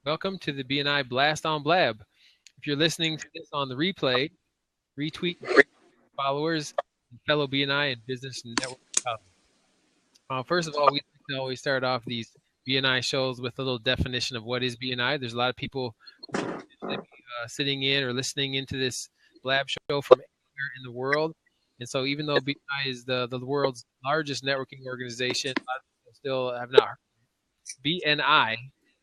Welcome to the BNI Blast on Blab. If you're listening to this on the replay, retweet followers and fellow BNI and business network colleagues. First of all, we like to always start off these BNI shows with a little definition of what is BNI. There's a lot of people who could potentially be sitting in or listening into this Blab show from anywhere in the world. And so, even though BNI is the world's largest networking organization, a lot of people still have not heard. BNI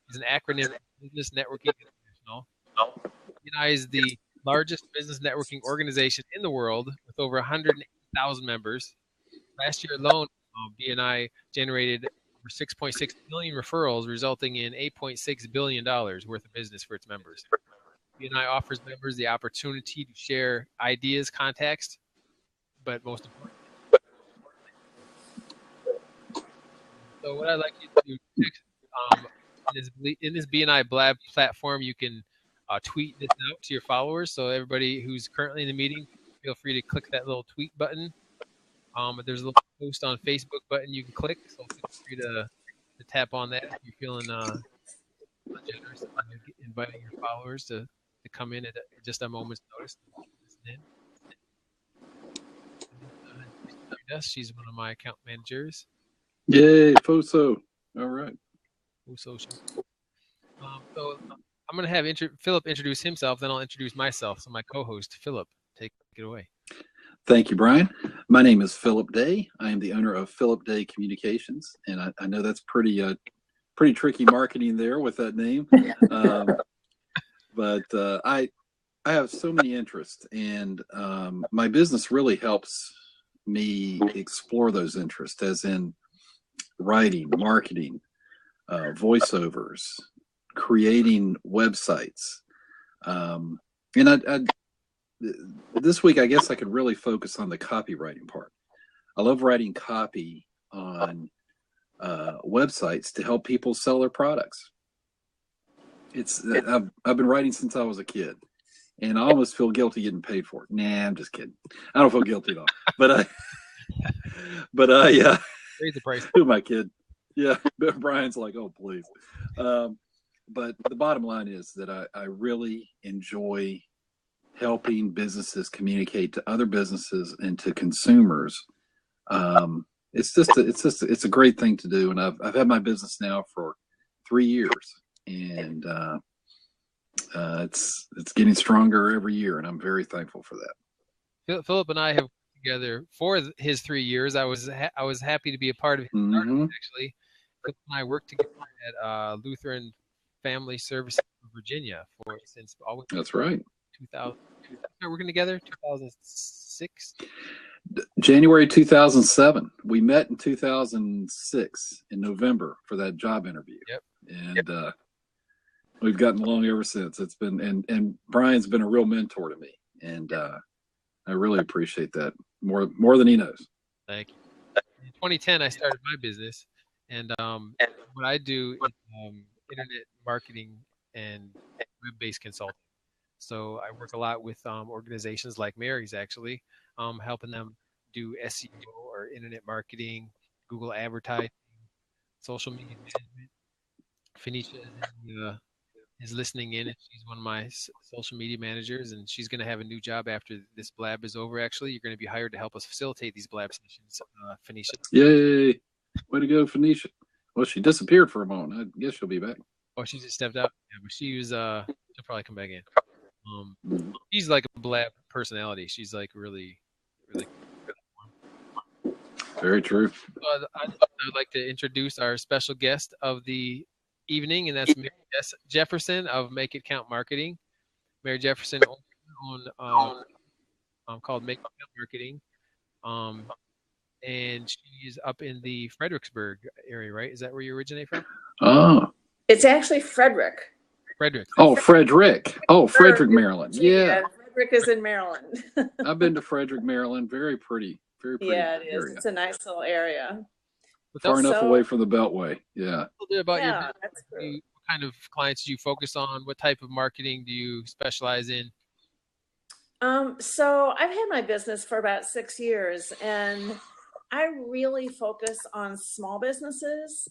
is an acronym for Business Networking International. BNI is the largest business networking organization in the world with over 180,000 members. Last year alone, BNI generated over 6.6 million referrals, resulting in $8.6 billion worth of business for its members. BNI offers members the opportunity to share ideas, context, but most importantly, so what I'd like you to do next, in this BNI Blab platform, you can tweet this out to your followers. So everybody who's currently in the meeting, feel free to click that little tweet button. There's a little post on Facebook button you can click. So feel free to tap on that if you're feeling generous about inviting your followers to come in at just a moment's notice. She's one of my account managers. Yay, FOSO. All right. So I'm going to have Philip introduce himself, then I'll introduce myself. So my co-host, Philip, take it away. Thank you, Brian. My name is Philip Day. I am the owner of Philip Day Communications, and I know that's pretty tricky marketing there with that name. But I have so many interests, and my business really helps me explore those interests, as in writing, marketing, voiceovers, creating websites. And this week, I guess I could really focus on the copywriting part. I love writing copy on websites to help people sell their products. I've been writing since I was a kid, and I almost feel guilty getting paid for it. Nah, I'm just kidding. I don't feel guilty at all. But Raise the price. Who am I kidding? Yeah, Brian's like, oh, please. But the bottom line is that I really enjoy helping businesses communicate to other businesses and to consumers. It's a great thing to do, and I've had my business now for 3 years, and it's getting stronger every year, and I'm very thankful for that. Philip and I have worked together for his 3 years. I was happy to be a part of his startup, actually. Philip and I worked together at Lutheran Family Services in Virginia since always. That's right. 2000. We're working together 2006. January 2007. We met in 2006 in November for that job interview. Yep. And we've gotten along ever since. It's been and Brian's been a real mentor to me, and I really appreciate that more than he knows. Thank you. In 2010, I started my business, and what I do is internet marketing and web-based consulting. So I work a lot with organizations like Mary's, actually, helping them do SEO or internet marketing, Google advertising, social media management. Phoenicia is listening in. She's one of my social media managers, and she's going to have a new job after this Blab is over, actually. You're going to be hired to help us facilitate these Blab sessions, Phoenicia. Yay! Way to go, Phoenicia. Well, she disappeared for a moment. I guess she'll be back. Oh, she just stepped out. Yeah, but she'll probably come back in. She's like a Blab personality. She's like really, really. Very true. I'd like to introduce our special guest of the evening, and that's Mary Jefferson of Make It Count Marketing. Mary Jefferson called Make It Count Marketing, and she's up in the Fredericksburg area, right? Is that where you originate from? Oh, it's actually Frederick. Frederick. Oh, Frederick. Oh, Frederick, Maryland. Yeah. Frederick is in Maryland. I've been to Frederick, Maryland. Very pretty. Very pretty. Yeah, it is. Area. It's a nice little area. Far enough away from the Beltway. Yeah. A little bit about your business. What kind of clients do you focus on? What type of marketing do you specialize in? So I've had my business for about 6 years, and I really focus on small businesses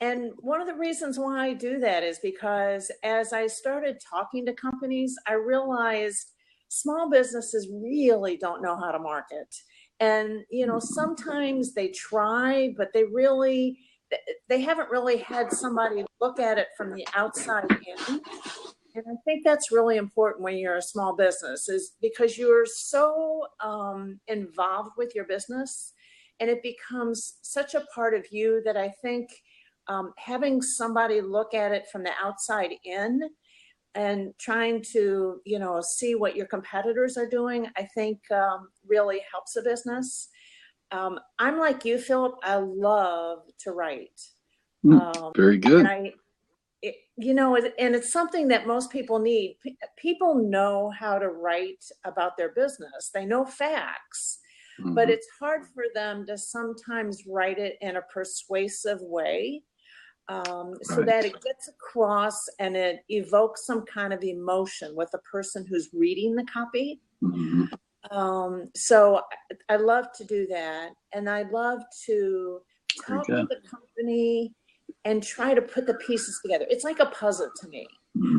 And one of the reasons why I do that is because as I started talking to companies, I realized small businesses really don't know how to market. And, sometimes they try, but they haven't really had somebody look at it from the outside in. And I think that's really important when you're a small business, is because you're so involved with your business, and it becomes such a part of you that I think having somebody look at it from the outside in and trying to, see what your competitors are doing, I think really helps a business. I'm like you, Philip. I love to write. Very good. And and it's something that most people need. People know how to write about their business. They know facts, but it's hard for them to sometimes write it in a persuasive way, so that it gets across and it evokes some kind of emotion with the person who's reading the copy. So I love to do that. And I love to talk with the company and try to put the pieces together. It's like a puzzle to me.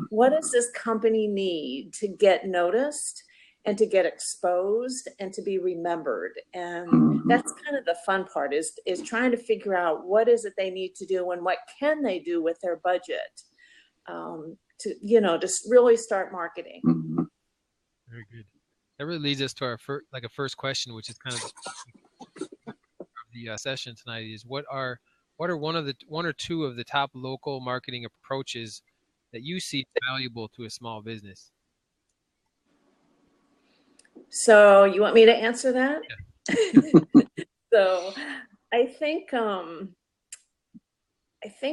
What does this company need to get noticed and to get exposed and to be remembered? And that's kind of the fun part, is trying to figure out what is it they need to do and what can they do with their budget to just really start marketing. Very good. That really leads us to our first question, which is kind of the session tonight, is what are one or two of the top local marketing approaches that you see valuable to a small business? So you want me to answer that? Yeah. So I think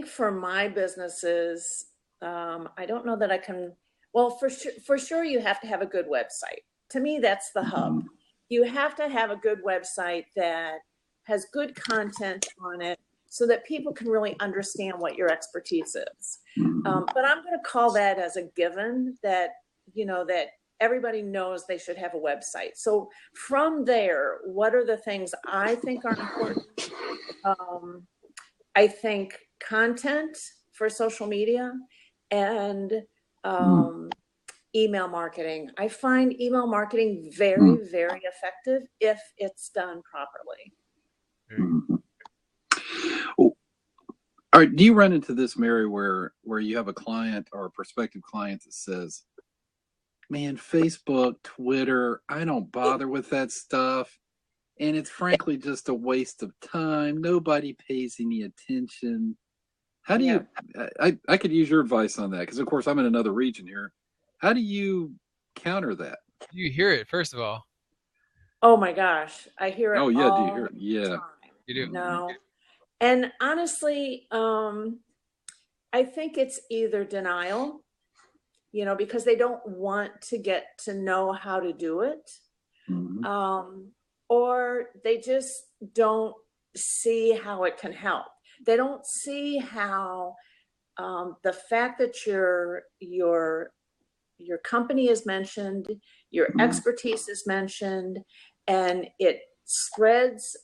for my businesses, I don't know that I can. Well, for sure, you have to have a good website. To me, that's the hub. You have to have a good website that has good content on it, so that people can really understand what your expertise is. But I'm going to call that as a given, that that everybody knows they should have a website. So from there, what are the things I think are important? I think content for social media and email marketing. I find email marketing very, very effective if it's done properly. All right. Do you run into this, Mary, where you have a client or a prospective client that says, man, Facebook, Twitter, I don't bother with that stuff, and it's frankly just a waste of time. Nobody pays any attention. How do you, I could use your advice on that, because of course I'm in another region here. How do you counter that? You hear it, first of all. Oh my gosh, I hear it. Oh yeah, all do you hear it? Yeah. the time. You do. No. And honestly, I think it's either denial, because they don't want to get to know how to do it, or they just don't see how it can help. They don't see how the fact that your company is mentioned, your expertise is mentioned, and it spreads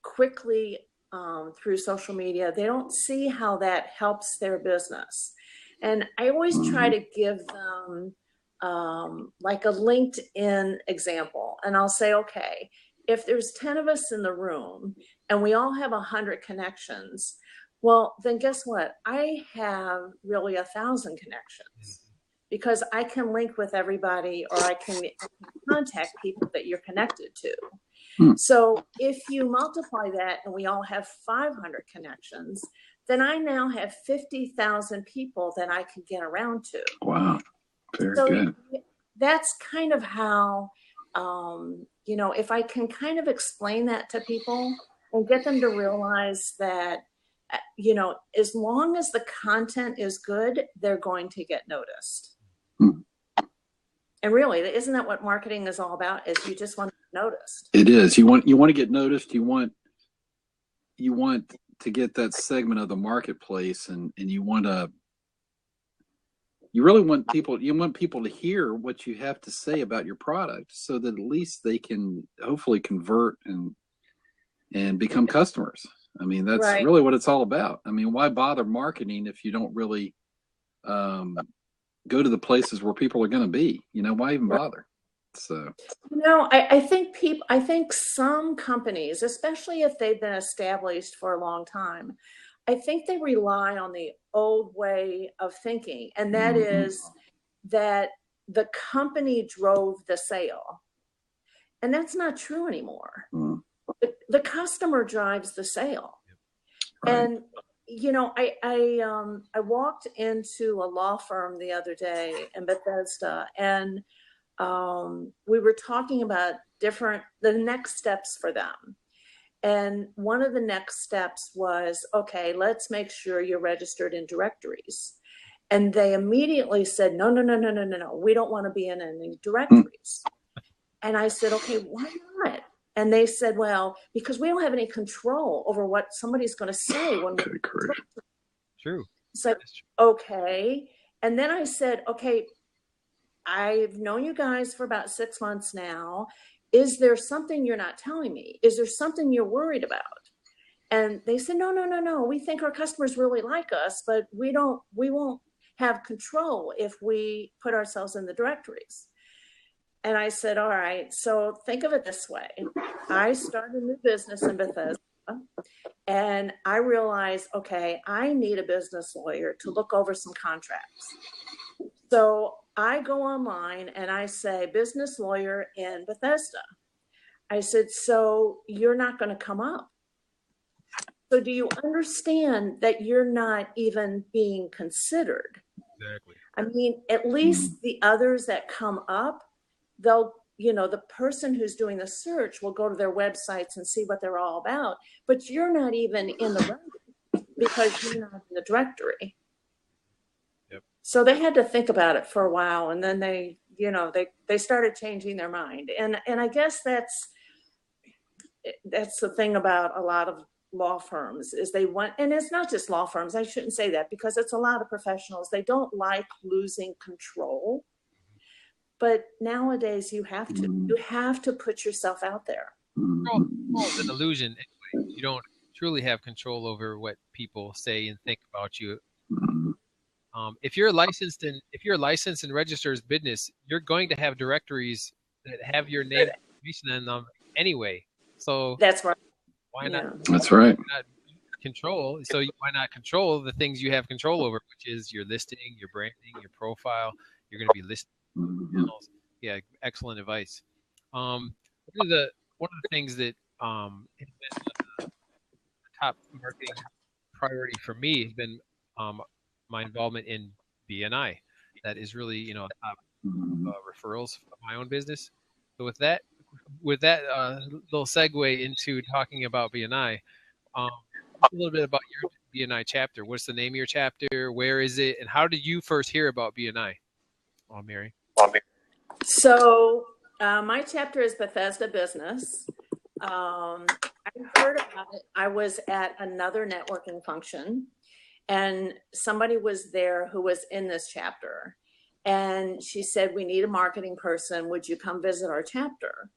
quickly through social media. They don't see how that helps their business. And I always try to give them like a LinkedIn example. And I'll say, okay, if there's 10 of us in the room and we all have 100 connections, well, then guess what? I have really 1,000 connections, because I can link with everybody, or I can contact people that you're connected to. So if you multiply that and we all have 500 connections, then I now have 50,000 people that I can get around to. Wow. Very good. That's kind of how, if I can kind of explain that to people and get them to realize that, as long as the content is good, they're going to get noticed. And really, isn't that what marketing is all about? Is you just want to get noticed. It is. You want to get noticed. You want to get that segment of the marketplace, and you really want people to hear what you have to say about your product, so that at least they can hopefully convert and become customers. I mean, that's Right. really what it's all about. I mean, why bother marketing if you don't really go to the places where people are going to be? You know, why even bother? So, I think some companies, especially if they've been established for a long time, I think they rely on the old way of thinking, and that is that the company drove the sale. And that's not true anymore. The customer drives the sale. right. And I walked into a law firm the other day in Bethesda, and we were talking about the next steps for them. And one of the next steps was, okay, let's make sure you're registered in directories. And they immediately said, no, we don't want to be in any directories. And I said, okay, why not? And they said, well, because we don't have any control over what somebody's going to say when we're True. So, okay. And then I said, okay, I've known you guys for about 6 months now. Is there something you're not telling me? Is there something you're worried about? And they said, no. We think our customers really like us, but we won't have control if we put ourselves in the directories. And I said, all right, so think of it this way. I started a new business in Bethesda, and I realized, okay, I need a business lawyer to look over some contracts. So I go online and I say, business lawyer in Bethesda. I said, so you're not going to come up. So do you understand that you're not even being considered? Exactly. I mean, at least the others that come up, they'll, the person who's doing the search will go to their websites and see what they're all about, but you're not even in the running because you're not in the directory. Yep. So they had to think about it for a while, and then they started changing their mind. And I guess that's the thing about a lot of law firms is they want, and it's not just law firms, I shouldn't say that, because it's a lot of professionals. They don't like losing control. But nowadays you have to put yourself out there. Control is an illusion anyway. You don't truly have control over what people say and think about you. If you're licensed and registered as business, you're going to have directories that have your name information in them anyway. So that's right. Why not? That's right. Not control. So why not control the things you have control over, which is your listing, your branding, your profile. You're going to be listing. Yeah, excellent advice. One of the things that has been the top marketing priority for me has been my involvement in BNI. That is really top referrals for my own business. So with that little segue into talking about BNI, a little bit about your BNI chapter. What's the name of your chapter? Where is it? And how did you first hear about BNI? Mary. So my chapter is Bethesda Business. I heard about it. I was at another networking function, and somebody was there who was in this chapter. And she said, we need a marketing person. Would you come visit our chapter?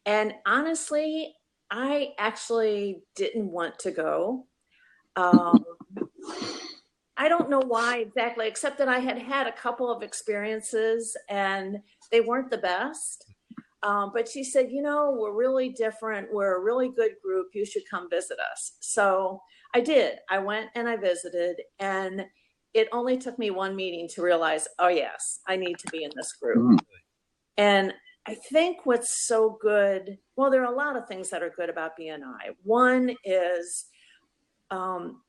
And honestly, I actually didn't want to go. I don't know why exactly, except that I had had a couple of experiences and they weren't the best. But she said, we're really different. We're a really good group. You should come visit us. So I did. I went and I visited, and it only took me one meeting to realize, oh, yes, I need to be in this group. And I think what's so good, well, there are a lot of things that are good about BNI. One is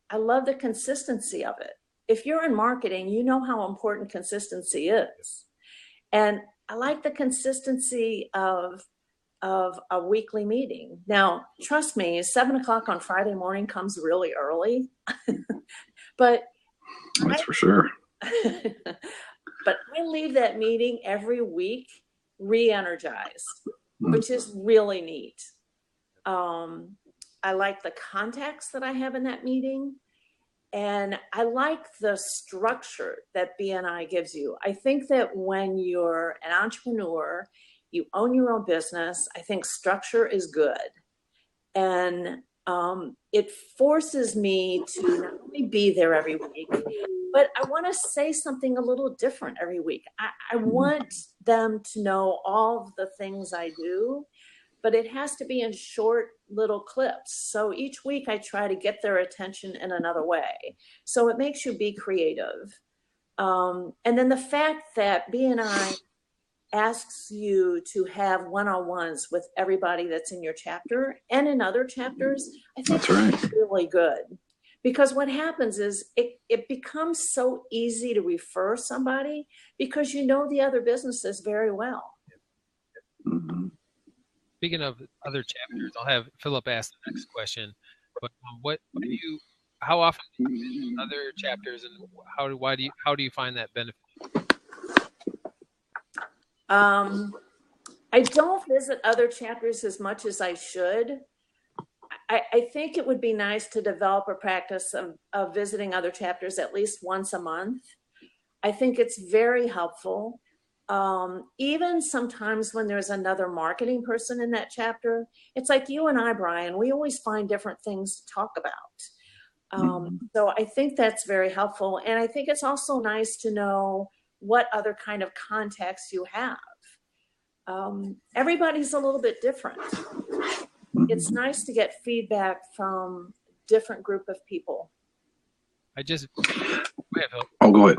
I love the consistency of it. If you're in marketing, you know how important consistency is. And I like the consistency of a weekly meeting. Now, trust me, 7:00 on Friday morning comes really early, but that's for sure. But I leave that meeting every week re-energized, which is really neat. I like the context that I have in that meeting. And I like the structure that BNI gives you. I think that when you're an entrepreneur, you own your own business, I think structure is good. And it forces me to not only be there every week, but I want to say something a little different every week. I want them to know all of the things I do, but it has to be in short little clips. So each week I try to get their attention in another way. So it makes you be creative. And then the fact that BNI asks you to have one-on-ones with everybody that's in your chapter and in other chapters, I think that's really good. Because what happens is it becomes so easy to refer somebody because you know the other businesses very well. Mm-hmm. Speaking of other chapters, I'll have Philip ask the next question. But how often do you visit other chapters, and how do you find that benefit? I don't visit other chapters as much as I should. I think it would be nice to develop a practice of visiting other chapters at least once a month. I think it's very helpful. Even sometimes when there's another marketing person in that chapter, it's like you and I, Brian, we always find different things to talk about. So I think that's very helpful. And I think it's also nice to know what other kind of contacts you have. Everybody's a little bit different. It's nice to get feedback from different group of people. Go ahead, Phil. Oh, go ahead.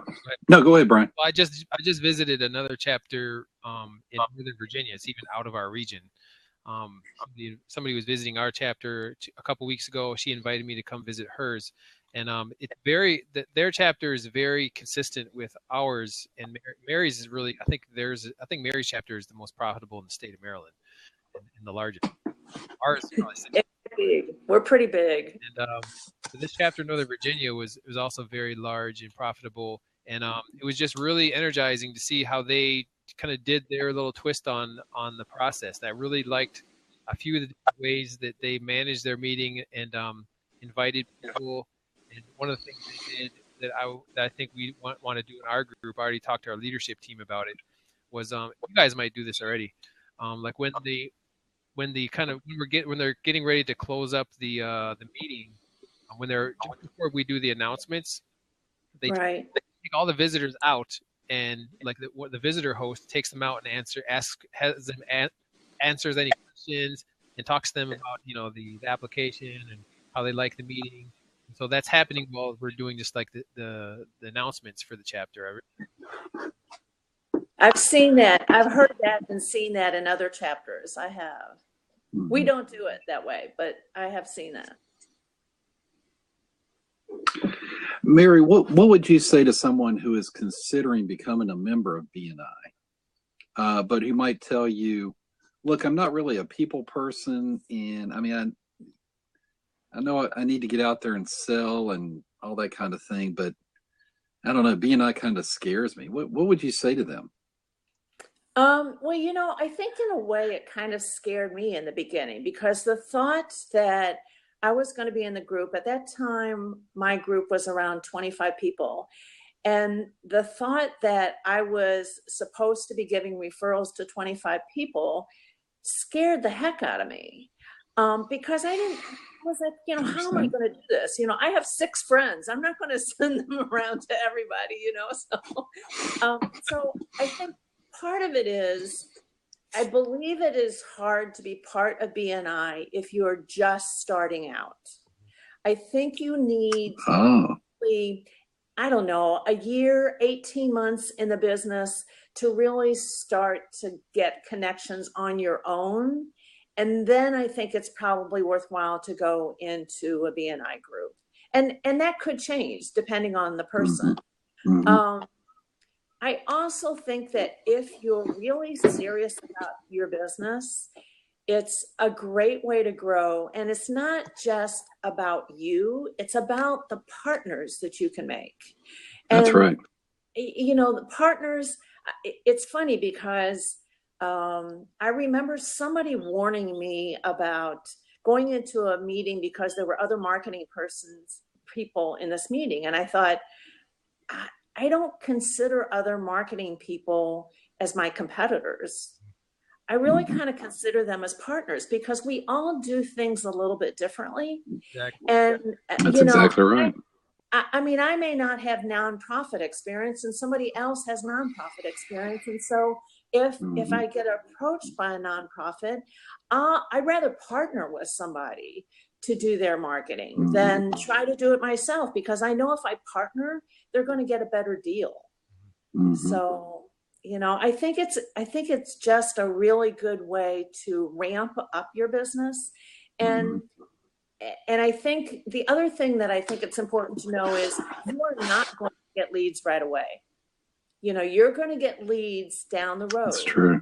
No, go ahead, Brian. Well, I just visited another chapter in Northern Virginia. It's even out of our region. Somebody was visiting our chapter a couple weeks ago. She invited me to come visit hers, and their chapter is very consistent with ours. And Mary's is really, I think Mary's chapter is the most profitable in the state of Maryland, and the largest. Ours is probably big. We're pretty big. And this chapter in Northern Virginia was also very large and profitable, and it was just really energizing to see how they kind of did their little twist on the process. I really liked a few of the ways that they managed their meeting and invited people. And one of the things they did that I think we want to do in our group, I already talked to our leadership team about it, was you guys might do this already, like when they're getting ready to close up the meeting, before we do the announcements, they take all the visitors out, and like the visitor host takes them out and answers any questions and talks to them about the application and how they like the meeting. And so that's happening while we're doing just like the announcements for the chapter. I've seen that. I've heard that and seen that in other chapters. I have. We don't do it that way, but I have seen that. Mary, what would you say to someone who is considering becoming a member of BNI, but who might tell you, look, I'm not really a people person, and I mean, I know I need to get out there and sell and all that kind of thing, but I don't know, BNI kind of scares me. What would you say to them? Well, I think in a way it kind of scared me in the beginning because the thought that I was going to be in the group at that time, my group was around 25 people. And the thought that I was supposed to be giving referrals to 25 people scared the heck out of me. Because I was like, how am I going to do this? I have 6 friends. I'm not going to send them around to everybody, So I think part of it is, I believe it is hard to be part of BNI if you're just starting out. I think you need I don't know, a year, 18 months in the business to really start to get connections on your own. And then I think it's probably worthwhile to go into a BNI group. And that could change depending on the person. I also think that if you're really serious about your business, it's a great way to grow. And it's not just about you, it's about the partners that you can make. That's right. The partners, it's funny because I remember somebody warning me about going into a meeting because there were other marketing people in this meeting. And I thought, I don't consider other marketing people as my competitors. I really kind of consider them as partners because we all do things a little bit differently. Exactly. And, That's exactly right. I mean, I may not have nonprofit experience and somebody else has nonprofit experience. And so if I get approached by a nonprofit, I'd rather partner with somebody to do their marketing than try to do it myself, because I know if I partner, they're going to get a better deal. So, you know, I think it's just a really good way to ramp up your business. And I think the other thing that I think it's important to know is you are not going to get leads right away. You know, you're going to get leads down the road. That's true.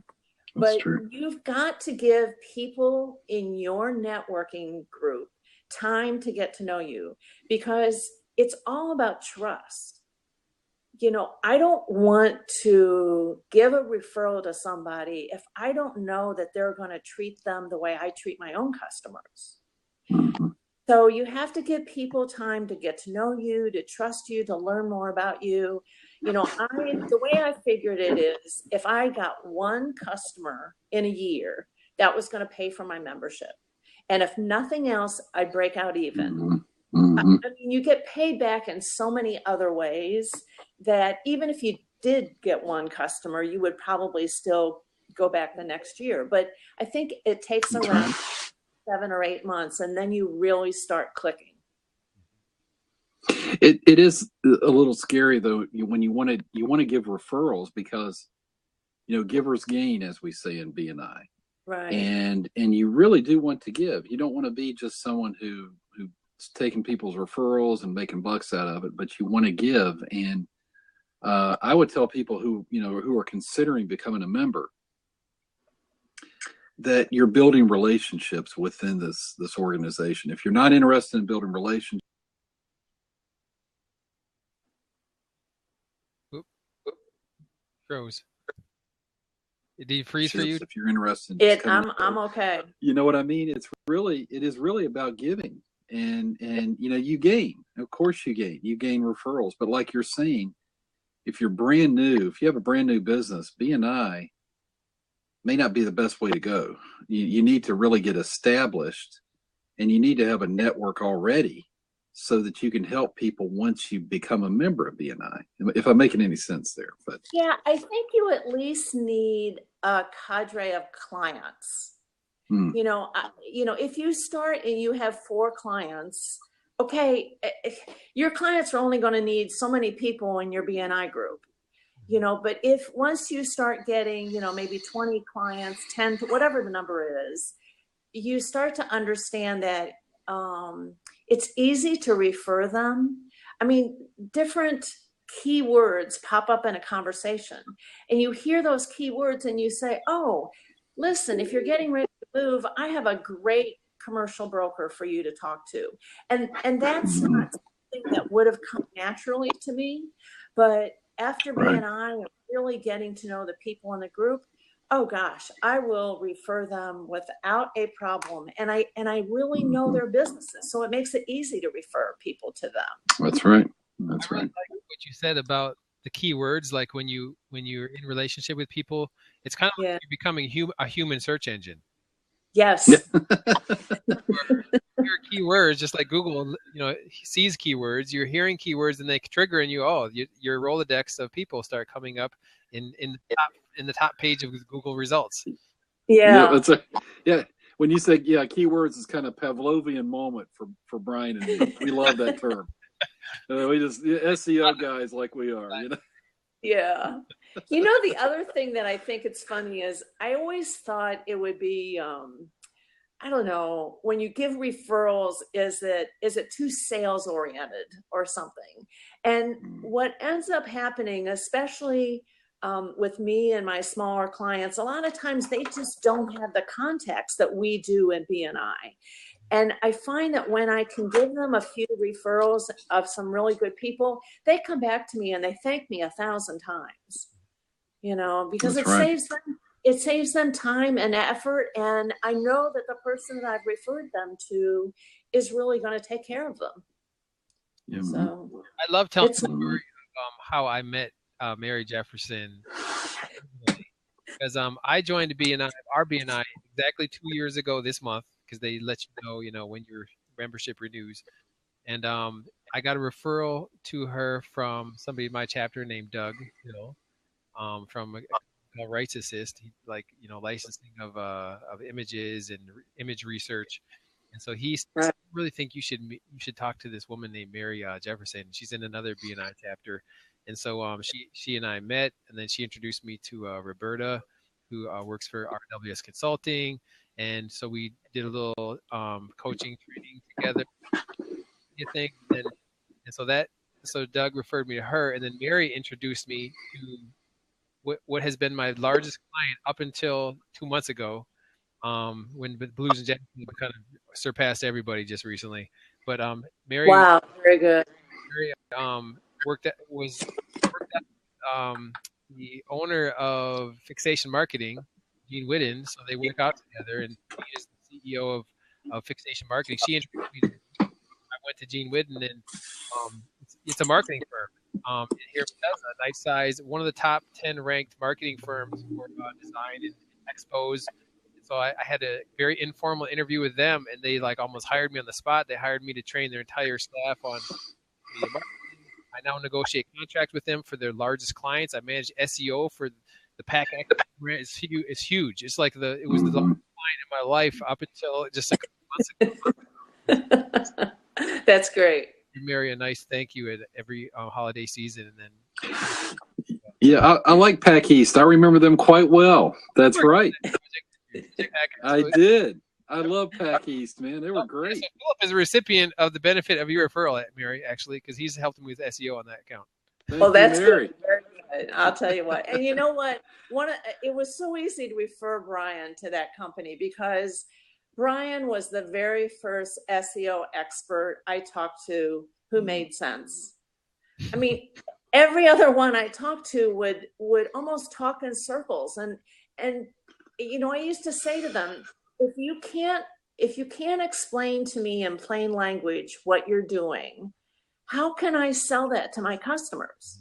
That's true. You've got to give people in your networking group time to get to know you, because it's all about trust. You know, I don't want to give a referral to somebody if I don't know that they're going to treat them the way I treat my own customers. So you have to give people time to get to know you, to trust you, to learn more about you. You know, the way I figured it is, if I got one customer in a year, that was going to pay for my membership. And if nothing else, I'd break out even. I mean, you get paid back in so many other ways that even if you did get one customer, you would probably still go back the next year. But I think it takes around 7 or 8 months, and then you really start clicking. It is a little scary though when you want to give referrals, because, you know, givers gain, as we say in BNI. Right. And you really do want to give. You don't want to be just someone who's taking people's referrals and making bucks out of it, but you want to give. And I would tell people who are considering becoming a member that you're building relationships within this organization. If you're not interested in building relationships, Froze. Did he freeze for you? If you're interested, I'm okay. You know what I mean? It is really about giving, and you know, you gain. Of course, you gain referrals. But like you're saying, if you're brand new, if you have a brand new business, BNI may not be the best way to go. You need to really get established, and you need to have a network already so that you can help people once you become a member of BNI. If I'm making any sense there. But yeah, I think you at least need a cadre of clients. You know, if you start and you have 4 clients, okay, your clients are only going to need so many people in your BNI group. You know, but if once you start getting, you know, maybe 20 clients, 10, whatever the number is, you start to understand that it's easy to refer them. I mean, different keywords pop up in a conversation, and you hear those keywords and you say, oh, listen, if you're getting ready to move, I have a great commercial broker for you to talk to. And that's not something that would have come naturally to me, but after BNI and really getting to know the people in the group, oh gosh, I will refer them without a problem. And I really know their businesses, so it makes it easy to refer people to them. That's right. That's right. Like what you said about the keywords, like when you're in relationship with people, it's kind of like you're becoming a human search engine. Yes. Your keywords, just like Google, you know, sees keywords. You're hearing keywords, and they trigger in you. Oh, your Rolodex of people start coming up in the top page of Google results. Yeah. Yeah. When you say keywords is kind of Pavlovian moment for Brian and me. We love that term. We just SEO guys like we are, you know. Yeah. You know, the other thing that I think it's funny is I always thought it would be, I don't know, when you give referrals, is it too sales oriented or something? And what ends up happening, especially with me and my smaller clients, a lot of times they just don't have the contacts that we do in BNI. And I find that when I can give them a few referrals of some really good people, they come back to me and they thank me 1,000 times, you know, because it saves them time and effort. And I know that the person that I've referred them to is really going to take care of them. Yeah. So I love telling the story of how I met Mary Jefferson. because I joined BNI, our BNI, exactly 2 years ago this month, because they let you know when your membership renews. And I got a referral to her from somebody in my chapter named Doug Hill, from a Rights Assist, he, like, licensing of images and image research. And so he said, Right. I really think you should talk to this woman named Mary Jefferson. She's in another BNI chapter. And so she and I met, and then she introduced me to Roberta, who works for RWS Consulting. And so we did a little coaching training together, you think, so Doug referred me to her, and then Mary introduced me to what has been my largest client up until 2 months ago, when Blues and Jefferson kind of surpassed everybody just recently. But Mary, Wow, very good. Mary worked at the owner of Fixation Marketing, Gene Whitten. So they work out together, and he is the CEO of Fixation Marketing. She introduced me to I went to Gene Whitten, and it's a marketing firm here in Bethesda, a nice size, one of the top 10 ranked marketing firms for design and expos. So I had a very informal interview with them, and they like almost hired me on the spot. They hired me to train their entire staff on media marketing. I now negotiate contracts with them for their largest clients. I manage SEO for the Pack Active brand. It's huge. It's like it was the largest client in my life up until just a couple months ago. That's great. Mary a nice thank you at every holiday season, and then Yeah, I like Pack East. I remember them quite well. That's right. I did. I love Pack East, man. They were great. So Philip is a recipient of the benefit of your referral at Mary, actually, because he's helped me with SEO on that account. Well, that's good. Very good. I'll tell you what. And you know what? It was so easy to refer Brian to that company, because Brian was the very first SEO expert I talked to who made sense. I mean, every other one I talked to would almost talk in circles. And I used to say to them, if you can't explain to me in plain language what you're doing, how can I sell that to my customers?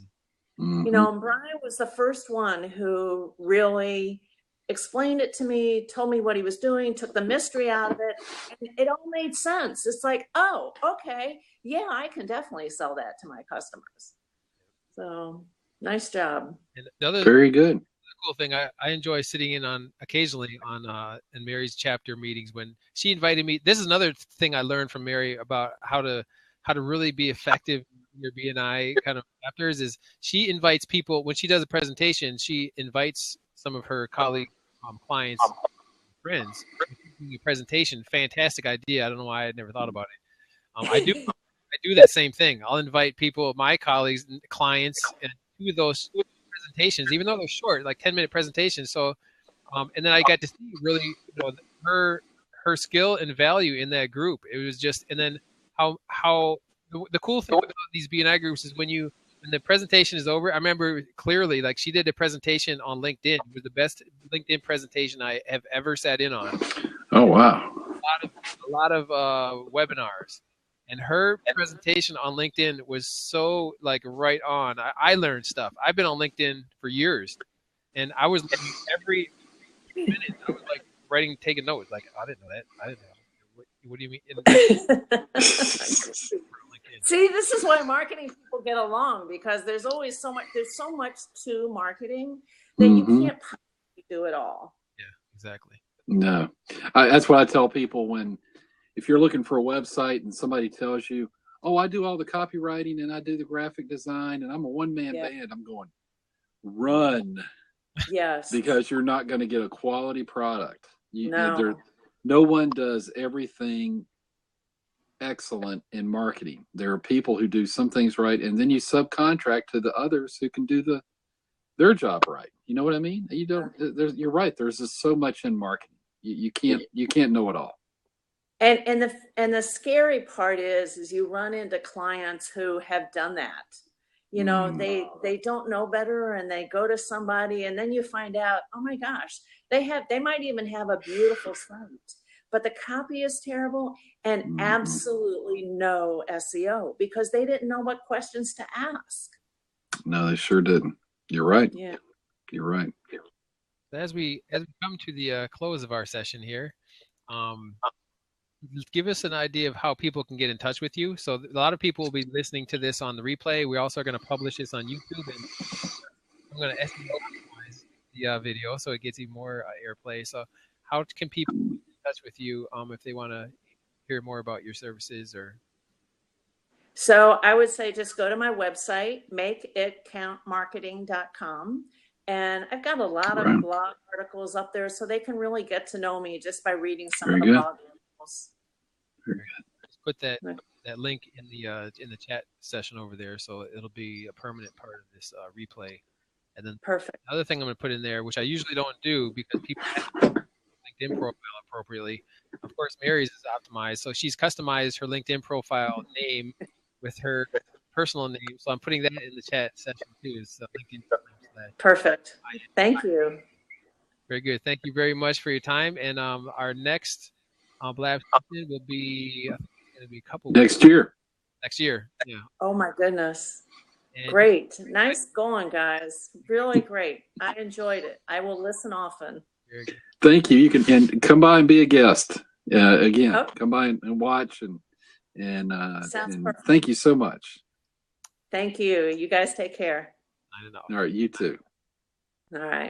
Mm-hmm. And Brian was the first one who really explained it to me, told me what he was doing, took the mystery out of it, and it all made sense. It's like, oh, okay, yeah, I can definitely sell that to my customers. So nice job. And very good. Cool thing, I enjoy sitting in occasionally in Mary's chapter meetings when she invited me. This is another thing I learned from Mary about how to really be effective in your BNI kind of chapters. Is she invites people when she does a presentation. She invites some of her colleague clients, friends, a presentation. Fantastic idea. I don't know why I had never thought about it. I do that same thing. I'll invite people, my colleagues, clients, and do those presentations, even though they're short, like 10-minute presentations. So, and then I got to see really, her skill and value in that group. It was just, and then how the cool thing about these BNI groups is when the presentation is over. I remember clearly, like, she did a presentation on LinkedIn. It was the best LinkedIn presentation I have ever sat in on. Oh wow! A lot of webinars. And her presentation on LinkedIn was so like right on. I learned stuff. I've been on LinkedIn for years, and I was every minute I was like taking notes. Like, I didn't know that. I didn't know. What do you mean? See, this is why marketing people get along, because there's so much to marketing that you can't possibly do it all. Yeah, exactly. No, that's what I tell people if you're looking for a website and somebody tells you, oh, I do all the copywriting and I do the graphic design and I'm a one-man band, I'm going, run. Yes. Because you're not going to get a quality product. No one does everything excellent in marketing. There are people who do some things right, and then you subcontract to the others who can do their job right. You know what I mean? You're right. There's just so much in marketing. You can't know it all. And the scary part is you run into clients who have done that. They don't know better, and they go to somebody, and then you find out, oh my gosh, they might even have a beautiful site, but the copy is terrible and absolutely no SEO, because they didn't know what questions to ask. No, they sure didn't. You're right. Yeah. You're right. as we come to the close of our session here, give us an idea of how people can get in touch with you. So a lot of people will be listening to this on the replay. We're also going to publish this on YouTube, and I'm going to SEO optimize the video so it gets even more airplay. So how can people get in touch with you if they want to hear more about your services? Or So I would say just go to my website, makeitcountmarketing.com. And I've got a lot of blog articles up there, so they can really get to know me just by reading some of the blog articles. Very good. Just put that link in the chat session over there, so it'll be a permanent part of this replay. And then perfect. Another thing I'm going to put in there, which I usually don't do because people have LinkedIn profile appropriately. Of course, Mary's is optimized, so she's customized her LinkedIn profile name with her personal name. So I'm putting that in the chat session too. So LinkedIn. Perfect. Thank you. Very good. Thank you very much for your time. And our next Blab session will be, I think it's going to be a couple next year. Next year. Yeah. Oh my goodness. And great. Nice going, guys. Really great. I enjoyed it. I will listen often. Very good. Thank you. You can come by and be a guest again. Oh. Come by and watch and thank you so much. Thank you. You guys take care. All right. You too. All right.